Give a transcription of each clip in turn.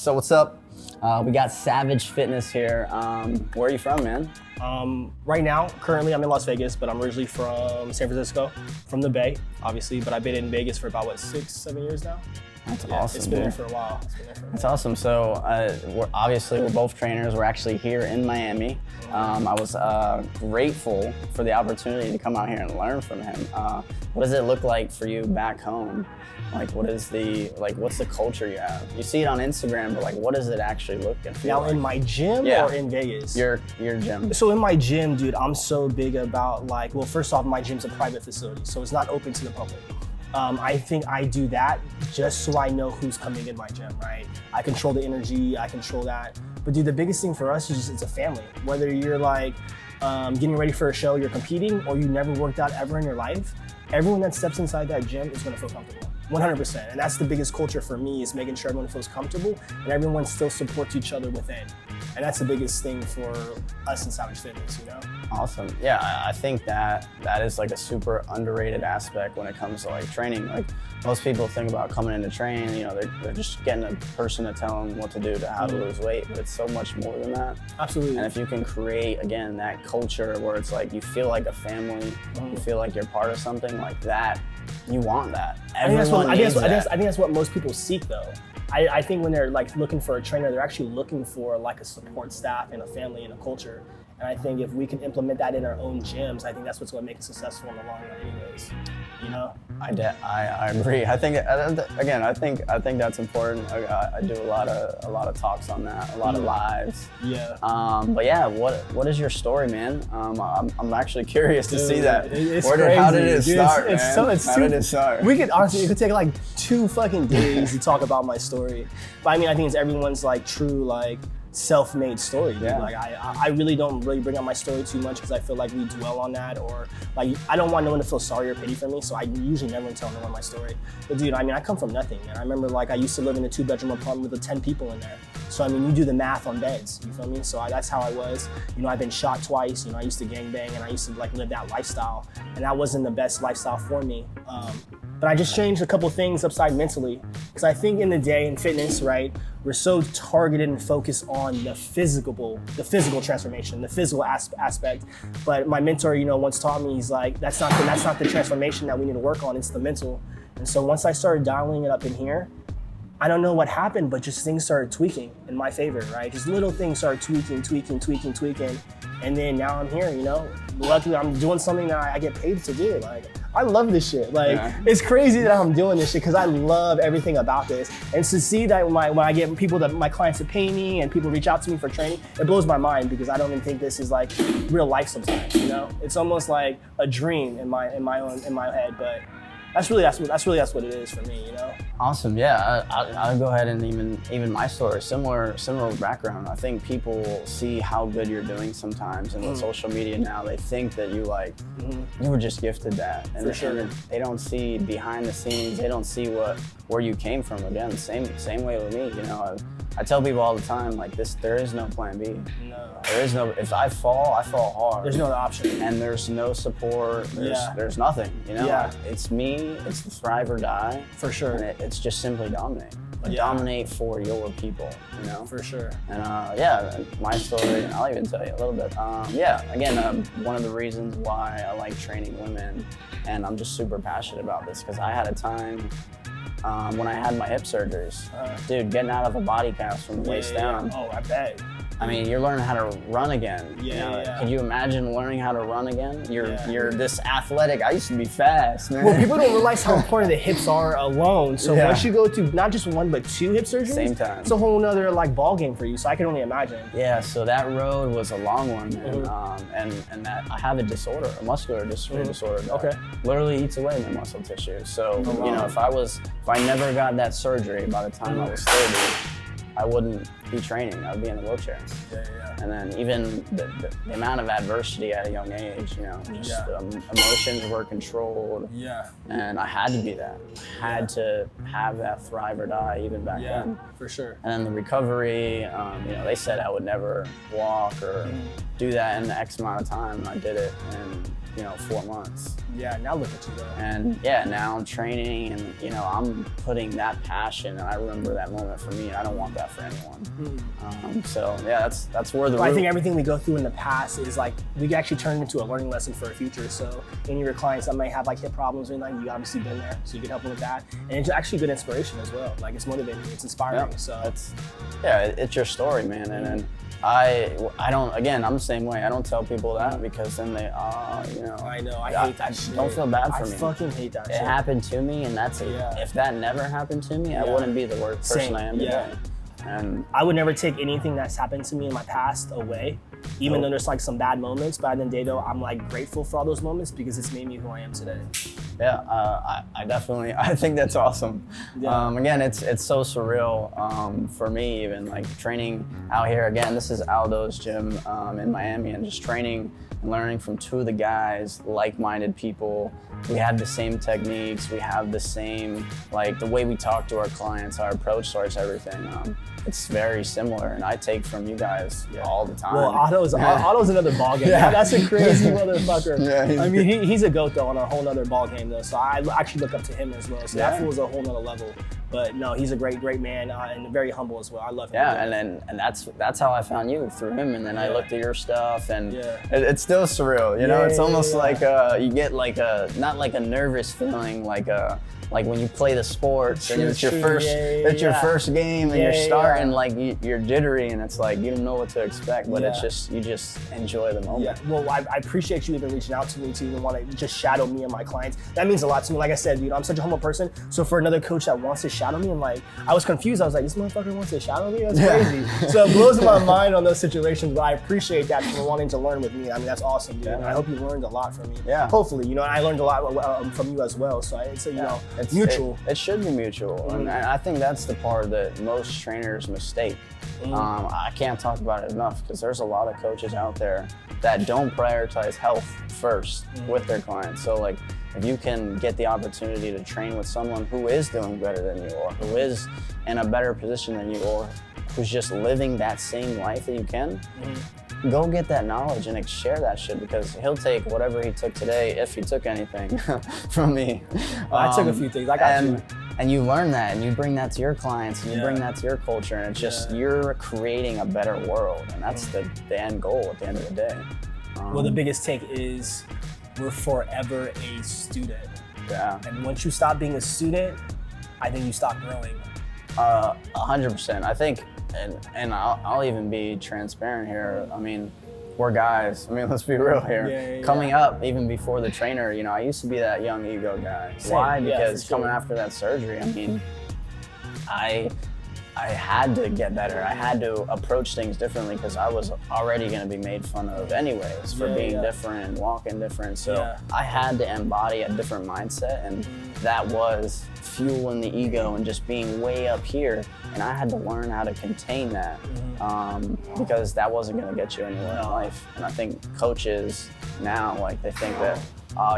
So what's up? We got Savage Fitness here. Where are you from, man? Right now, currently I'm in Las Vegas, but I'm originally from San Francisco, from the Bay, obviously, but I've been in Vegas for about, 6-7 years now? That's awesome. It's been there for a while. That's awesome. So we're both trainers. We're actually here in Miami. I was grateful for the opportunity to come out here and learn from him. What does it look like for you back home? What's the culture you have? You see it on Instagram, but what does it actually look and feel like? In my gym or in Vegas? Your gym. So in my gym, dude, I'm so big about first off, my gym's a private facility, so it's not open to the public. I think I do that just so I know who's coming in my gym, right? I control the energy, I control that. But dude, the biggest thing for us is just it's a family. Whether you're getting ready for a show, you're competing, or you never worked out ever in your life, everyone that steps inside that gym is gonna feel comfortable. 100%, and that's the biggest culture for me, is making sure everyone feels comfortable and everyone still supports each other within. And that's the biggest thing for us in Savage Fitness, you know? Awesome. Yeah, I think that is a super underrated aspect when it comes to training. Most people think about coming in to train, they're just getting a person to tell them what to do, how to lose weight, but it's so much more than that. Absolutely. And if you can create, again, that culture where it's you feel like a family, you feel like you're part of something like that, you want that. I think that's what most people seek, though. I think when they're looking for a trainer, they're actually looking for a support staff and a family and a culture. And I think if we can implement that in our own gyms, I think that's what's going to make it successful in the long run anyways, you know? I agree. I think that's important. I do a lot of talks on that, a lot of lives. Yeah. But yeah, what is your story, man? I'm actually curious to see that. How did it start, man? How did it start? It could take 2 fucking days to talk about my story. But I think it's everyone's true self-made story. Dude. Yeah. I really don't bring up my story too much because I feel like we dwell on that, or I don't want no one to feel sorry or pity for me, so I usually never tell no one my story. But dude, I come from nothing, man. I remember I used to live in a 2-bedroom apartment with 10 people in there. So you do the math on beds, you feel me? So that's how I was. I've been shot twice, I used to gangbang and I used to live that lifestyle, and that wasn't the best lifestyle for me. But I just changed a couple things upside mentally, because I think in the day in fitness, right, we're so targeted and focused on the physical transformation, the physical aspect. But my mentor, once taught me, he's that's not the transformation that we need to work on, it's the mental. And so once I started dialing it up in here, I don't know what happened, but just things started tweaking in my favor, right? Just little things started tweaking. And then now I'm here, Luckily, I'm doing something that I get paid to do. I love this shit. It's crazy that I'm doing this shit because I love everything about this. And to see that when I get my clients to pay me and people reach out to me for training, it blows my mind because I don't even think this is real life sometimes, It's almost like a dream in my head, but that's what it is for me, Awesome. Yeah, I'll go ahead and even my story, similar background. I think people see how good you're doing sometimes, and with social media now, they think that you were just gifted that, and for sure. And they don't see behind the scenes. They don't see where you came from. Again, same way with me. I tell people all the time, there is no plan B. No. There is no, if I fall hard. There's no other option. And there's no support, there's nothing, Yeah. It's me, it's the thrive or die. For sure. And it's just simply dominate. But dominate for your people, For sure. And my story, and I'll even tell you a little bit. One of the reasons why I like training women, and I'm just super passionate about this, because I had a time when I had my hip surgeries. Dude, getting out of a body cast from the waist down. Oh, I bet. You're learning how to run again. Yeah. Could you imagine learning how to run again? You're this athletic. I used to be fast, man. Well, people don't realize how important the hips are alone. So once you go to not just 1 but 2 hip surgeries, same time, it's a whole nother ball game for you. So I can only imagine. Yeah. So that road was a long one, man. And that I have a disorder, a muscular dystrophy disorder. That literally eats away my muscle tissue. So if I never got that surgery by the time I was 30. I wouldn't be training. I would be in a wheelchair. Yeah. And then even the amount of adversity at a young age, emotions were controlled. Yeah. And I had to be that. I had to have that thrive or die even back then. For sure. And then the recovery, they said I would never walk or do that in X amount of time, and I did it. And 4 months. Yeah, now look at you though. And yeah, now I'm training and, I'm putting that passion, and I remember that moment for me, and I don't want that for anyone. So yeah, that's where the I think everything we go through in the past is like, we actually turn it into a learning lesson for a future. So any of your clients that might have like hip problems or anything, you obviously been there, so you can help them with that. And it's actually good inspiration as well. Like it's motivating, it's inspiring. So it's your story, man. And then I don't, again, I'm the same way. I don't tell people that because then they, I know, I hate that shit. Don't feel bad for me. I fucking hate that shit. It happened to me, and that's it. Yeah. If that never happened to me, I wouldn't be the worst person I am today. And I would never take anything that's happened to me in my past away, even though there's like some bad moments. But at the end of the day, though, I'm like grateful for all those moments because it's made me who I am today. Yeah, I definitely, I think that's awesome. Yeah. Again, it's so surreal for me, even like training out here. Again, this is Aldo's gym in Miami, and just training and learning from two of the guys, like-minded people. We have the same techniques. We have the same, like the way we talk to our clients, our approach towards everything. It's very similar, and I take from you guys all the time. Well, Otto's another ball game. Yeah. That's a crazy motherfucker. Yeah, I mean, he's a goat though on a whole nother ball game though. So I actually look up to him as well. So that fool's a whole nother level. But no, he's a great man and very humble as well. I love him. Yeah, and that's how I found you, through him, and then I looked at your stuff, and it's still surreal. It's almost like you get like not like a nervous feeling, like when you play the sports and it's your first game and you're starting like you're jittery and it's like you don't know what to expect, but it's just you just enjoy the moment. Yeah. Well, I appreciate you even reaching out to me to even want to just shadow me and my clients. That means a lot to me. Like I said, I'm such a humble person. So for another coach that wants to shadow me, and like I was confused. I was like, this motherfucker wants to shadow me? That's crazy. So it blows my mind on those situations. But I appreciate that for wanting to learn with me. I mean, that's awesome, dude. And I hope you learned a lot from me. Yeah. Hopefully, I learned a lot from you as well. So it's it's mutual. It should be mutual, and I think that's the part that most trainers mistake. I can't talk about it enough because there's a lot of coaches out there that don't prioritize health first with their clients. So like, if you can get the opportunity to train with someone who is doing better than you, or who is in a better position than you, or who's just living that same life that you can, go get that knowledge and share that shit, because he'll take whatever he took today, if he took anything from me. I took a few things. I got you. And you learn that, and you bring that to your clients, and you bring that to your culture, and it's just you're creating a better world, and that's the end goal at the end of the day. Well, the biggest take is we're forever a student. Yeah. And once you stop being a student, I think you stop growing. 100%. I think, and I'll even be transparent here. I mean, we're guys. I mean, let's be real here. Coming up, even before the trainer, I used to be that young ego guy. Same. Why? Because coming after that surgery, I mean, I had to get better. I had to approach things differently because I was already going to be made fun of anyways for being different and walking different. So I had to embody a different mindset, and that was fueling the ego and just being way up here. And I had to learn how to contain that because that wasn't going to get you anywhere in life. And I think coaches now, like, they think that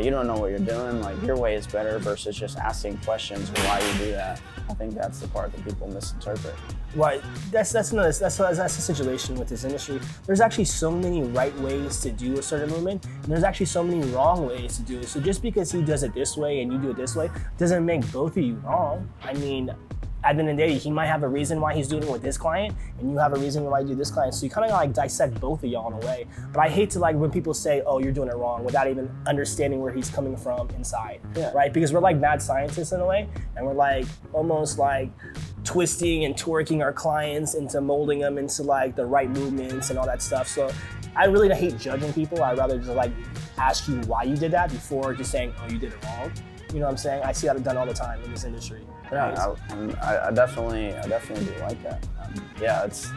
you don't know what you're doing, like your way is better, versus just asking questions why you do that. I think that's the part that people misinterpret. Right, that's the situation with this industry. There's actually so many right ways to do a certain movement, and there's actually so many wrong ways to do it. So just because he does it this way and you do it this way, doesn't make both of you wrong. I mean, at the end of the day, he might have a reason why he's doing it with this client, and you have a reason why you do this client. So you kind of like dissect both of y'all in a way. But I hate to like when people say, "Oh, you're doing it wrong," without even understanding where he's coming from inside, right? Because we're like mad scientists in a way, and we're like almost like twisting and twerking our clients into molding them into like the right movements and all that stuff. So I really hate judging people. I'd rather just like ask you why you did that before just saying, "Oh, you did it wrong." You know what I'm saying? I see that done all the time in this industry. Yeah, I definitely do like that.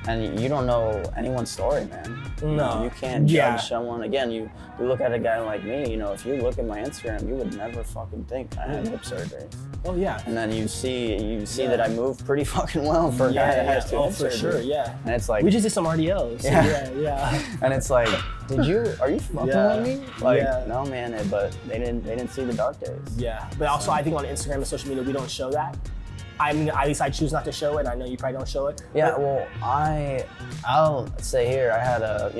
And you don't know anyone's story, man. No. You can't judge someone. Again, you look at a guy like me, if you look at my Instagram, you would never fucking think I had hip surgery. Oh yeah. And then you see that I move pretty fucking well for a guy that has two hip for surgeries. sure, yeah. And it's like, we just did some RDOs. So yeah. And it's like, are you fucking with me? Like, no man, but they didn't see the dark days. Yeah, but also I think on Instagram and social media, we don't show that. I mean, at least I choose not to show it. I know you probably don't show it. Yeah, but- well, I'll say here, I had a,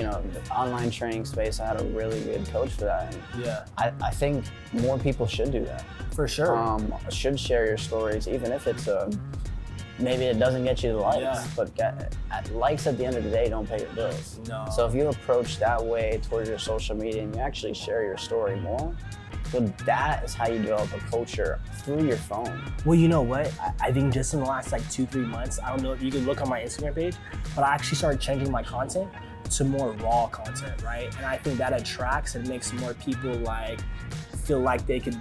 online training space. I had a really good coach for that. And yeah, I think more people should do that. for sure. Should share your stories, even if it's maybe it doesn't get you the likes, Yeah. but likes at the end of the day don't pay your bills. No. So if you approach that way towards your social media and you actually share your story more, so that is how you develop a culture through your phone. Well, you know what? I think just in the last like 2-3 months, I don't know if you can look on my Instagram page, but I actually started changing my content to more raw content, right? And I think that attracts and makes more people like feel like they could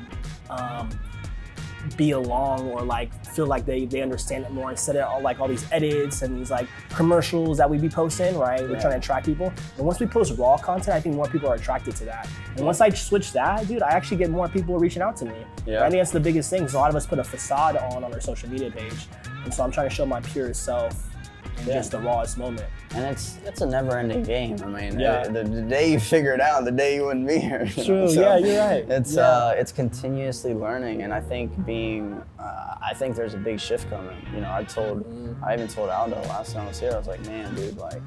be along or like feel like they understand it more instead of all these edits and these like commercials that we be posting, right? We're trying to attract people. And once we post raw content, I think more people are attracted to that. And once I switch that, dude, I actually get more people reaching out to me. Yeah. And I think that's the biggest thing. So a lot of us put a facade on our social media page. And so I'm trying to show my purest self in just the rawest moment. And it's a never-ending game. I mean, Yeah. the day you figure it out, the day you wouldn't be here. True. Yeah, you're right. It's continuously learning, and I think I think there's a big shift coming. I even told Aldo last time I was here. I was like, man, dude, like,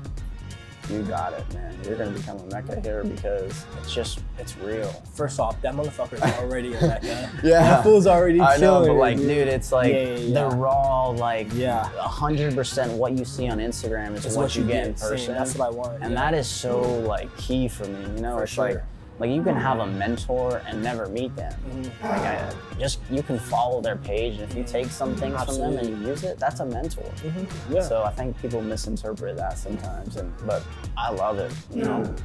you got it, man. You're gonna become a mecca here because it's real. First off, that motherfucker's already a mecca. Yeah. That fool's already I know, killing but it, like, dude, it's like Yeah. the raw, like, Yeah. 100% what you see on Instagram is It's what you get in same. person. That's what I want. And that is so like key for me, For it's sure. like you can have a mentor and never meet them. You can follow their page, and if you take some things from them and you use it, that's a mentor. Yeah. So I think people misinterpret that sometimes, but I love it.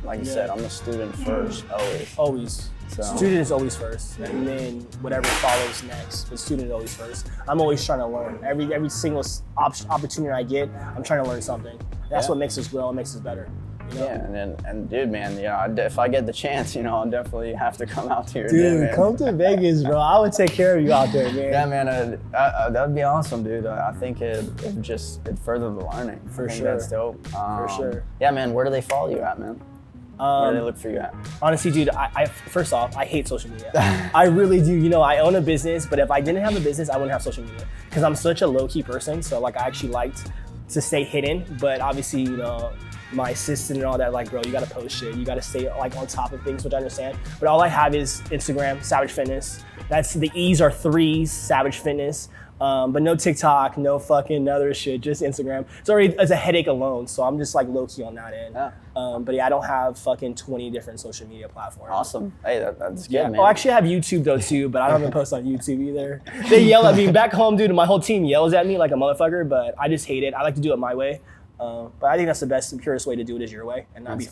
Like you said, I'm a student first, always. Always. So- Student is always first, and then whatever follows next. But student is always first. I'm always trying to learn. Every single opportunity I get, I'm trying to learn something. That's what makes us grow and makes us better. Yeah, and dude, man, if I get the chance, I'll definitely have to come out to your gym, man. Come to Vegas, bro. I would take care of you out there, man. Yeah, man, that would be awesome, dude. I think it'd further the learning. For I think sure. That's dope. For sure. Yeah, man, where do they follow you at, man? Where do they look for you at? Honestly, dude, I first off, I hate social media. I really do. I own a business, but if I didn't have a business, I wouldn't have social media because I'm such a low-key person. So like, I actually liked to stay hidden, but obviously, my assistant and all that, like, bro, you gotta post shit. You gotta stay like on top of things, which I understand. But all I have is Instagram, Savage Fitness. That's the E's are 3s, Savage Fitness. But no TikTok, no fucking other shit, just Instagram. It's a headache alone, so I'm just like low-key on that end. Yeah. But yeah, I don't have fucking 20 different social media platforms. Awesome. Hey, that's good, Yeah. man. Oh, actually, I have YouTube though too, but I don't even post on YouTube either. They yell at me back home, dude. And my whole team yells at me like a motherfucker, but I just hate it. I like to do it my way. But I think that's the best and purest way to do it is your way, and not be.